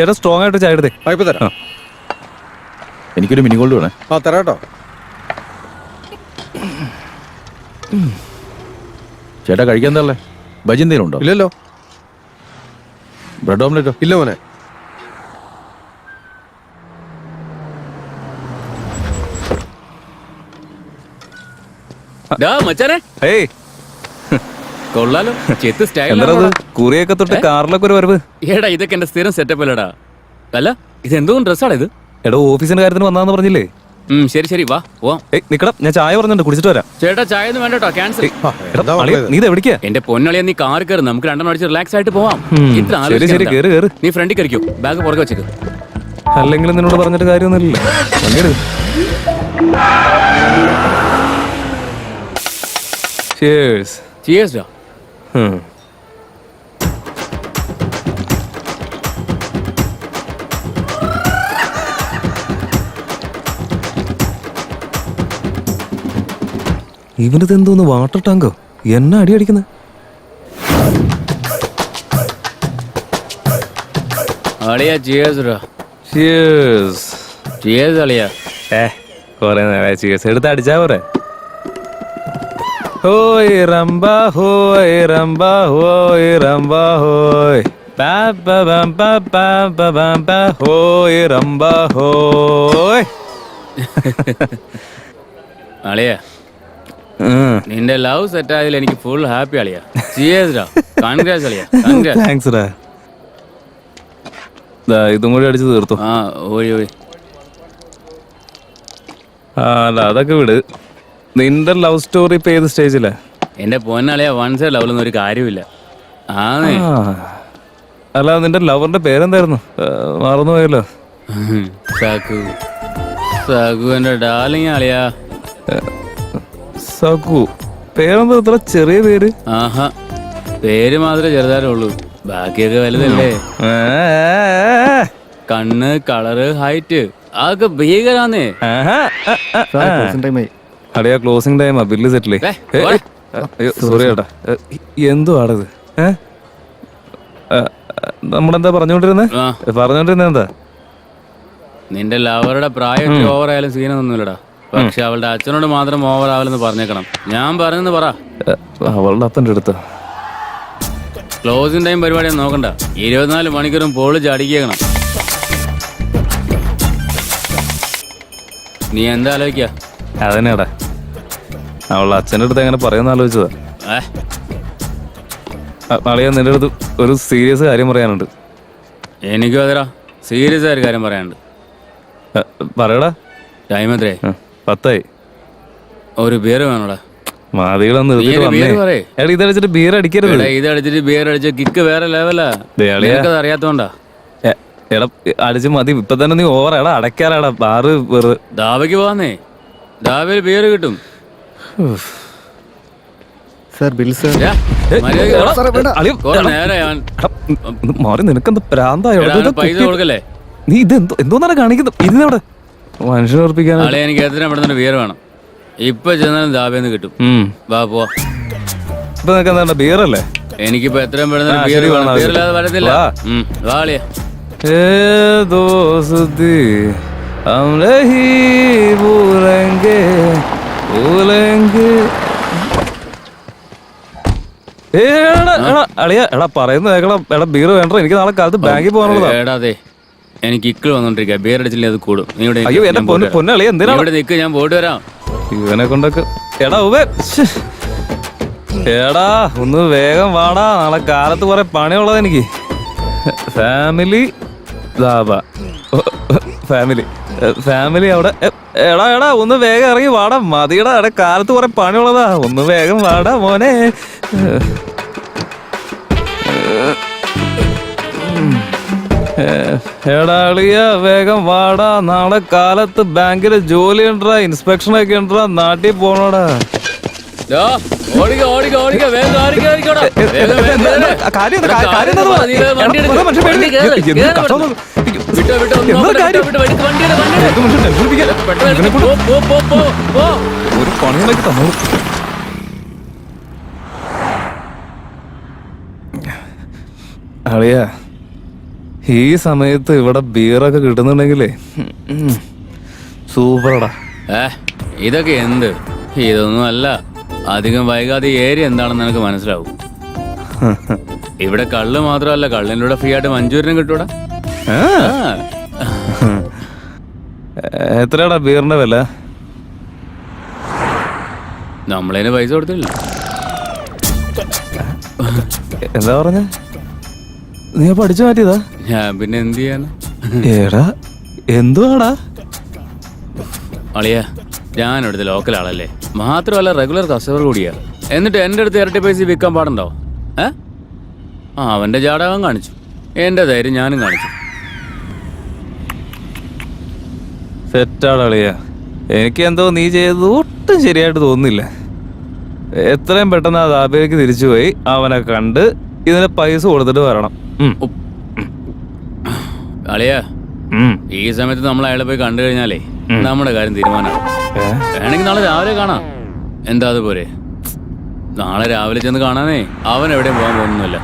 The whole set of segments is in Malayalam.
ചേട്ടാ സ്ട്രോങ് ആയിട്ട് ചായ എടുത്തേ. ഇപ്പൊ തരാം. എനിക്കൊരു മിനി ഗോൾഡ് വേണേ. തരാട്ടോ. ചേട്ടാ കഴിക്കാൻ എന്താ ബജി എന്തെങ്കിലും ഉണ്ടോ? ഇല്ലല്ലോ. ബ്രെഡ് ഓംലെറ്റോ? ഇല്ല മോനെ. ഏയ് കൊള്ളാലോ, ചെത്ത് സ്റ്റൈൽ. എന്താ കുറിയൊക്കെ തൊട്ട് കാറിലൊക്കെ ഒരു വരവ്. ഏടാ ഇതൊക്കെ എന്റെ സ്ഥിരം സെറ്റപ്പ് അല്ലടാ. അല്ല ഇത് എന്തോ ഡ്രസ്സാണ് ഇത്? എടോ ഓഫീസിന്റെ കാര്യത്തിന് വന്നാന്ന് പറഞ്ഞില്ലേ? ശരി ശരി വാ പോവാം. നിക്കടാ, ഞാൻ ചായ പറഞ്ഞിട്ട് കുടിച്ചിട്ട് വരാം. ചേട്ടാ ചായ ഒന്നും വേണ്ടട്ടോ, ക്യാൻസൽ. നീ ഇത് എവിടേക്കാ? എന്റെ പൊന്നളിയാ, നീ കാർ കയറി, നമുക്ക് രണ്ടെണ്ണം അടിച്ച് റിലാക്സ് ആയിട്ട് പോവാം. ഇത്ര ശരി ശരി, കേറ് കേറ്. നീ ഫ്രണ്ടിൽ കയറിക്കോ, ബാഗ് പുറകെ വെച്ചേക്ക്. അല്ലെങ്കിൽ നിന്നോട് പറഞ്ഞിട്ട് കാര്യമൊന്നുമില്ല. Cheers. Cheers ഡാ. ഇവനത് എന്തോന്ന് വാട്ടർ ടാങ്കോ? എന്നെ അടി അടിക്കുന്നത്. അളിയാ ചിയേഴ്സ് ഡാ. Cheers. ചിയേഴ്സ് അളിയാ. കൊറേ നേരം cheers എടുത്ത് അടിച്ചാ പോരെ. ഹോയ് റംബ ഹോയ് റംബ ഹോയ് റംബ ഹോയ് ഹോയ് റംബ ഹോയ്. അളിയാ നിന്റെ ലവ് സെറ്റ് ആയതിൽ എനിക്ക് ഫുൾ ഹാപ്പി അളിയാ. ചിയേഴ്സ് ഡാ. കൺഗ്രാറ്റ്സ് അളിയാ. കൺഗ്രാറ്റ്സ്. താങ്ക്സ് ഡാ. ഇതും കൂടി അടിച്ച് തീർത്തു. ഓയ് ഓയ്. അല്ല അതൊക്കെ വിട്. നിന്റെ ലവ് സ്റ്റോറി ഇപ്പൊ ഏത് സ്റ്റേജിലാ? എന്റെ പൊന്നളിയാ, വൺ സൈഡ് ലവിലൊന്നും ഒരു കാര്യമില്ല. അല്ല നിന്റെ ലവറിന്റെ പേരെന്തായിരുന്നു? മറന്നുപോയല്ലോ. സകു. സകു എന്റെ ഡാർലിംഗ് അളിയാ. സകു. പേരെന്താ ഇത്ര ചെറിയ പേര്? ആഹാ, പേര് മാത്രമേ ചെറുതായിട്ടുള്ളൂ, ബാക്കിയൊക്കെ വലുതല്ലേ. കണ്ണ്, കളറ്, ഹൈറ്റ് അതൊക്കെ ഭീകരാന്നേ. അടിയാ ക്ലോസിംഗ് ടൈമാ, ബില്ല് സെറ്റിലേ. സോറി ചേട്ടാ. എന്തോ ആടത്? നമ്മളെന്താ പറഞ്ഞോണ്ടിരുന്നേ എന്താ? നിന്റെ ലവറുടെ പ്രായം ഓവർ ആയാലും സീനൊന്നുമില്ലടാ. പക്ഷെ അവളുടെ അച്ഛനോട് മാത്രം ഓവർ ആവലെന്ന് പറഞ്ഞേക്കണം. ഞാൻ പറഞ്ഞെന്ന് പറ. അവളുടെ അപ്പൻ്റെ അടുത്ത് ക്ലോസിംഗ് ടൈം പരിപാടിയൊന്നും നോക്കണ്ട, 24 മണിക്കൂറും പൊളിച്ച് അടിക്കണം. നീ എന്താ ആലോചിക്ക? അതന്നെടാ, അവളുടെ അച്ഛൻ്റെ അടുത്ത് എങ്ങനെ പറയുന്ന ആലോചിച്ചതാ. അളിയാ നിന്റെ അടുത്ത് ഒരു സീരിയസ് കാര്യം പറയാനുണ്ട്. എനിക്കും അതെടാ, സീരിയസ് ആയ കാര്യം പറയാനുണ്ട്. പറയടാ. ടൈം എത്രേ? 10 ഒരു ബിയർ വേണോടാ. മാതികളൊന്നും ഇതടിച്ചിട്ട് ബിയർ അടിക്കരുത്. ഇത് അടിച്ചിട്ട് ബിയർ അടിച്ച കിക്ക് വേറെ ലെവലാ. അറിയാത്തോണ്ടാ. എടാ അടിച്ച് മതി, ഇപ്പൊ തന്നെ നീ ഓവർ. എടാ അടയ്ക്കാറാടാ ബാറ് വെറു. ദാവയ്ക്ക് പോവാന്നേ, ദാവയിൽ ബിയർ കിട്ടും. മാറി, നിനക്കെന്താ പ്രാന്തായോ? പൈസ കൊടുക്കല്ലേ? നീ ഇത് എന്തോന്നാണ് കാണിക്കുന്നത്? ഇതിനവിടെ മനുഷ്യനെ ഉറപ്പിക്കാൻ. എനിക്ക് എത്ര പെട്ടെന്ന് ബിയർ വേണം. ഇപ്പൊ ചെന്നാലും ദാബേന്ന് കിട്ടും. വാ പോവാ. ഇപ്പൊ നിനക്ക് എന്താ ബിയറല്ലേ? എനിക്കിപ്പോ എത്രയും പെട്ടെന്ന് ബിയർ വേണം. ബിയറില്ലാതെ വരത്തില്ല. വാളിയാ. ദോസ്തി ഹം നഹീ ഭൂലേംഗേ ഭൂലേംഗേ. എടാ പറയുന്നത് കേൾക്കണം. എടാ ബിയർ വേണ്ട, എനിക്ക് നാളെ കാലത്ത് ബാങ്കിൽ പോകാനുള്ളതാ. എടാതെ എനിക്ക് ഇക്കിൾ വന്നോണ്ടിരിക്കുക. ബിയർ അടിച്ചില്ലേ അത് കൂടും. അയ്യോ എന്റെ പൊന്നളിയ എന്തിനാ ഇവിടെ നിൽക്ക്, ഞാൻ പോയിട്ട് വരാം. ഇവനെ കൊണ്ടൊക്കെ. എടാ എടാ ഒന്ന് വേഗം വാടാ, നാളെ കാലത്ത് കുറെ പണിയുള്ളത് എനിക്ക്. ഫാമിലി ഫാമിലി അവിടെ. എടാ ഒന്ന് വേഗം ഇറങ്ങി വാടാ, മതിയടാ. എടാ കാലത്ത് കുറെ പണിയുള്ളതാ, ഒന്ന് വേഗം വാടാ മോനെ. എടാളിയ വേഗം വാടാ, നാളെ കാലത്ത് ബാങ്കില് ജോലി ഉണ്ടാ, ഇൻസ്പെക്ഷൻ ഒക്കെ ഉണ്ടാ, നാട്ടിൽ പോണോടാ. ഒരു പണിയുണ്ടാക്കി തന്നോളൂ. അളിയ ഈ സമയത്ത് ഇവിടെ ബിയറൊക്കെ കിട്ടുന്നുണ്ടെങ്കിലേ സൂപ്പറടാ. ഇതൊക്കെ എന്ത്? ഇതൊന്നും അല്ല. അധികം വൈകാതെ ഏരിയ എന്താണെന്ന് എനിക്ക് മനസ്സിലാവും. ഇവിടെ കള്ള് മാത്രമല്ല, കള്ളിൻ്റെ കൂടെ ഫ്രീ ആയിട്ട് മഞ്ചൂരിനും കിട്ടൂടാ. എത്രയാടാ ബിയറിന്റെ വില? നമ്മളതിന് പൈസ കൊടുത്തില്ല. എന്താ പറഞ്ഞ? നീ പഠിച്ചു മാറ്റിയതാ? ഞാൻ പിന്നെ എന്ത് ചെയ്യാനാ? ഏടാ എന്തുവാടാ? അളിയ, ഞാൻ ഇവിടുത്തെ ലോക്കൽ ആളല്ലേ, മാത്രമല്ല റെഗുലർ കസ്റ്റമർ കൂടിയാ. എന്നിട്ട് എൻ്റെ അടുത്ത് ഇരട്ടി പൈസ വിൽക്കാൻ പാടുണ്ടോ? അവൻ്റെ ജാടകം കാണിച്ചു, എൻ്റെ ധൈര്യം ഞാനും കാണിച്ചു. സെറ്റാടാ അളിയ. എനിക്ക് എന്തോ നീ ചെയ്തത് ഒട്ടും ശരിയായിട്ട് തോന്നുന്നില്ല. എത്രയും പെട്ടെന്ന് ആ ദാബയിലേക്ക് തിരിച്ചുപോയി അവനെ കണ്ട് ഇതിന് പൈസ കൊടുത്തിട്ട് വരണം. അളിയ, ഈ സമയത്ത് നമ്മൾ അയാളെ പോയി കണ്ടു കഴിഞ്ഞാലേ നമ്മുടെ കാര്യം തീരുമാനമാണ്. വേണമെങ്കിൽ നാളെ രാവിലെ കാണാം. എന്താ അതുപോലെ? നാളെ രാവിലെ ചെന്ന് കാണാനേ അവൻ എവിടെയും പോകാൻ പോകുന്നില്ല.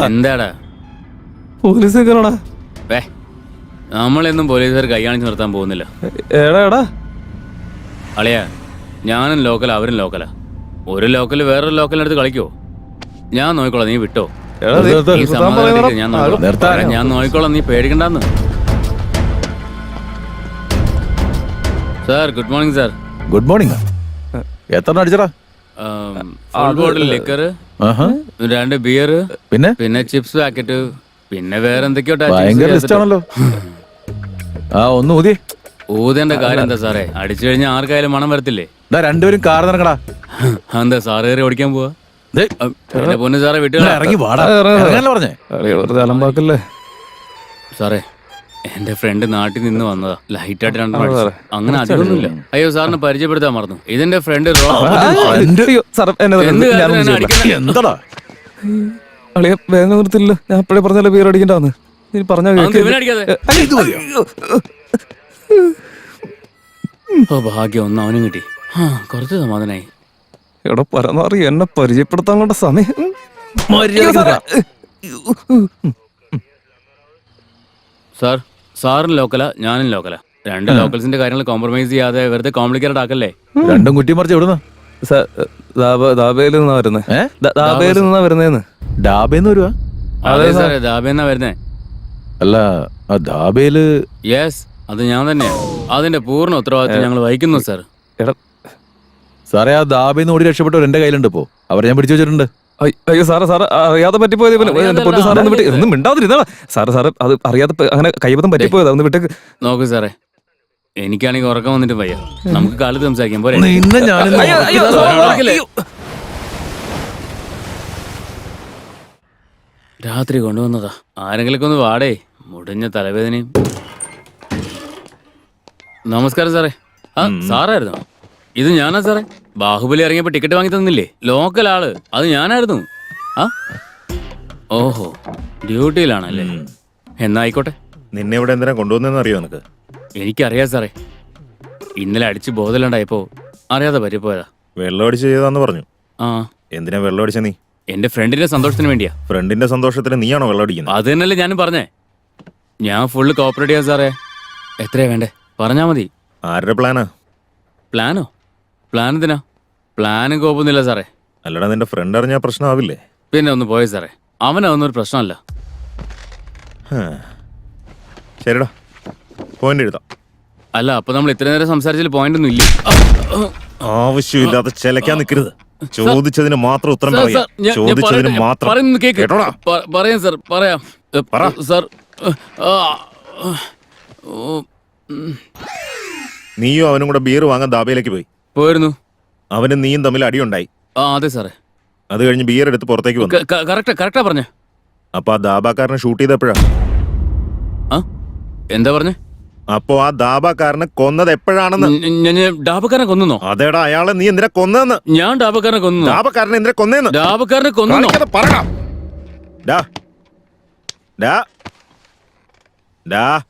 എന്താടാ പോലീസ് നമ്മളെന്നും പോലീസുകാർ കൈയാണിച്ച് നിർത്താൻ പോകുന്നില്ല. എടാ അളിയ, ഞാനും ലോക്കൽ, അവരും ലോക്കലാ. ഒരു ലോക്കൽ വേറൊരു ലോക്കലിനടുത്ത് കളിക്കോ? ഞാൻ നോക്കിക്കോളാം, നീ വിട്ടോ. ഞാൻ നോക്കിക്കോളാം, നീ പേടിക്കണ്ടെന്ന്. Sir, good morning sir. Good morning. എത്ര അടിച്ചടാ? ബോട്ടിൽ ലിക്കർ, 2 ബിയർ, പിന്നെ ചിപ്സ് പാക്കറ്റ്, പിന്നെ വേറെ എന്തൊക്കെയോ. ആണല്ലോ. ഒന്ന് ഊതിയേ. ഊതേണ്ട കാര്യം എന്താ സാറേ? അടിച്ചു കഴിഞ്ഞാൽ ആർക്കായാലും മണം വരത്തില്ലേ? രണ്ടുപേരും കാർ നിറങ്ങടാ. എന്താ സാറ് കയറി ഓടിക്കാൻ പോവാ? പൊന്നു സാറേ, വിട്ടു പറഞ്ഞേ സാറേ. എന്റെ ഫ്രണ്ട് നാട്ടിൽ നിന്ന് വന്നതാ. ലൈറ്റായിട്ട് 2 അങ്ങനെ അധികമൊന്നുമില്ല. അയ്യോ, സാറിന് പരിചയപ്പെടുത്താൻ മറന്നു. ഇതിന്റെ ഫ്രണ്ട്. വേഗം നിർത്തില്ല. ഞാൻ എപ്പോഴേ പറഞ്ഞാലോ ബിയർ അടിക്കണ്ടെന്ന്. നീ പറഞ്ഞ ഭാഗ്യം, ഒന്ന് അവനും കിട്ടി. കുറച്ച് സമാധാനായി. എടാ പരമാറി, എന്നെ പരിചയപ്പെടുത്താൻ കൊണ്ട സമയം. സാർ, സാറും ലോക്കലാ, ഞാനും ലോക്കലാ. 2 ലോക്കൽസിന്റെ കാര്യങ്ങൾ കോംപ്രമൈസ് ചെയ്യാതെ വെറുതെ കോംപ്ലിക്കേറ്റഡ് ആക്കല്ലേ. രണ്ടും കുറ്റി മറിച്ച് എവിടുന്ന? ദാബയിൽ നിന്നാ വരുന്നേ. ദാബയിൽ നിന്നാ വരുന്നേന്ന്. ഡാബേന്ന് വരുവാ? അതെ സാറേ, ദാബേന്നാ വരുന്നേ. അല്ല, ആ ദാബേല്? യെസ്, അത് ഞാൻ തന്നെയാ. അതിന്റെ പൂർണ്ണ ഉത്തരവാദിത്വം ഞങ്ങൾ വഹിക്കുന്നു സാർ. സാറേ, ആ ദാബേന്ന് ഓടി രക്ഷപ്പെട്ടവർ എന്റെ കയ്യിലുണ്ട്. ഇപ്പോ അവരെ ഞാൻ പിടിച്ചു വെച്ചിട്ടുണ്ട്. അയ്യോ സാറ് അറിയാതെ പറ്റിപ്പോയത്. ഒന്നും മിണ്ടാതിരുന്നാ സാറ് അത് അറിയാതെ അങ്ങനെ കൈബദ്ധം പറ്റിപ്പോയത്. ഒന്ന് വിട്ടേക്ക്. നോക്കൂ സാറേ, എനിക്കാണെങ്കിൽ ഉറക്കം വന്നിട്ട് വയ്യ. നമുക്ക് കാലത്ത് സംസാരിക്കാം പോരെ? രാത്രി കൊണ്ടുവന്നതാ. ആരെങ്കിലൊക്കെ ഒന്ന് വാടേ. മുടിഞ്ഞ തലവേദനയും. നമസ്കാരം സാറേ. സാറായിരുന്നോ? ഇത് ഞാനാ സാറേ. ബാഹുബലി ഇറങ്ങിയപ്പോ ടിക്കറ്റ് വാങ്ങി തന്നില്ലേ? ലോക്കൽ ആള്, അത് ഞാനായിരുന്നു. ഓഹോ, ഡ്യൂട്ടിയിലാണല്ലേ? എന്നായിക്കോട്ടെ. നിന്നെ ഇവിടെ എന്തിനാ കൊണ്ടുവന്നെന്ന് അറിയോ നിനക്ക്? എനിക്കറിയാം സാറേ. ഇന്നലെ അടിച്ച് ബോധമില്ലാണ്ടായപ്പോ അറിയാതെ പറ്റിപ്പോയതാ. വെള്ളം അടിച്ച് ചെയ്താന്ന് പറഞ്ഞു. എന്തിനാ വെള്ളം അടിച്ച നീ? എന്റെ ഫ്രണ്ടിന്റെ സന്തോഷത്തിന് വേണ്ടിയാ. ഫ്രണ്ടിന്റെ സന്തോഷത്തിന് നീയാണോ വെള്ളം അടിക്കുന്നത്? അത് തന്നെയല്ലേ ഞാനും പറഞ്ഞേ. ഞാൻ ഫുള്ള് കോപ്പറേറ്റ് ചെയ്യാം സാറേ. എത്രയാ വേണ്ടേ പറഞ്ഞാ മതി. ആരുടെ പ്ലാനാ? പ്ലാനോ? പ്ലാൻ എന്തിനാ? പ്ലാനും കോപ്പൊന്നുമില്ല സാറേ. അല്ലടാ, നിന്റെ ഫ്രണ്ട് അറിഞ്ഞാൽ പ്രശ്നമാവില്ലേ? പിന്നെ ഒന്ന് പോയി സാറേ, അവനൊന്നും ഒരു പ്രശ്നമല്ല. ശരിടാ, പോയിന്റ് എഴുതാം. അല്ല, അപ്പൊ നമ്മൾ ഇത്ര നേരം സംസാരിച്ചതിൽ പോയിന്റ് ഒന്നും ഇല്ലേ? ആവശ്യമില്ലാതെ ചിലക്കാൻ നിൽക്കരുത്. ചോദിച്ചതിന് മാത്രം ഉത്തരം പറയാം. ചോദിച്ചതിന് മാത്രം പറയാം സാർ. പറയാം സാർ. നീയും അവനും കൂടെ ബിയർ വാങ്ങാൻ ദാബയിലേക്ക് പോയിരുന്നു. അവനും നീയും തമ്മിൽ അടിയുണ്ടായി. അതെ സാറേ. അത് കഴിഞ്ഞ് ബിയർ എടുത്ത് പുറത്തേക്ക് വന്നു. കറക്റ്റാ പറഞ്ഞ. അപ്പൊ ആ ദാബാക്കാരനെ ഷൂട്ട് ചെയ്തപ്പോഴാ? എന്താ പറഞ്ഞേ? അപ്പോ ആ ദാബക്കാരനെ കൊന്നത് എപ്പോഴാണെന്ന്? ഞാൻ ഡാബക്കാരനെ കൊന്നോ? അതേടാ, അയാളെ നീ എന്തിനാ കൊന്നതെന്ന്? ഞാൻ ഡാബക്കാരനെ കൊന്നു. ദാബക്കാരനെ എന്തിനാ കൊന്നേന്ന്? ഡാബക്കാരനെ കൊന്നോ? കാണിക്കാതെ പറടാ. ഡാ ഡാ ഡാ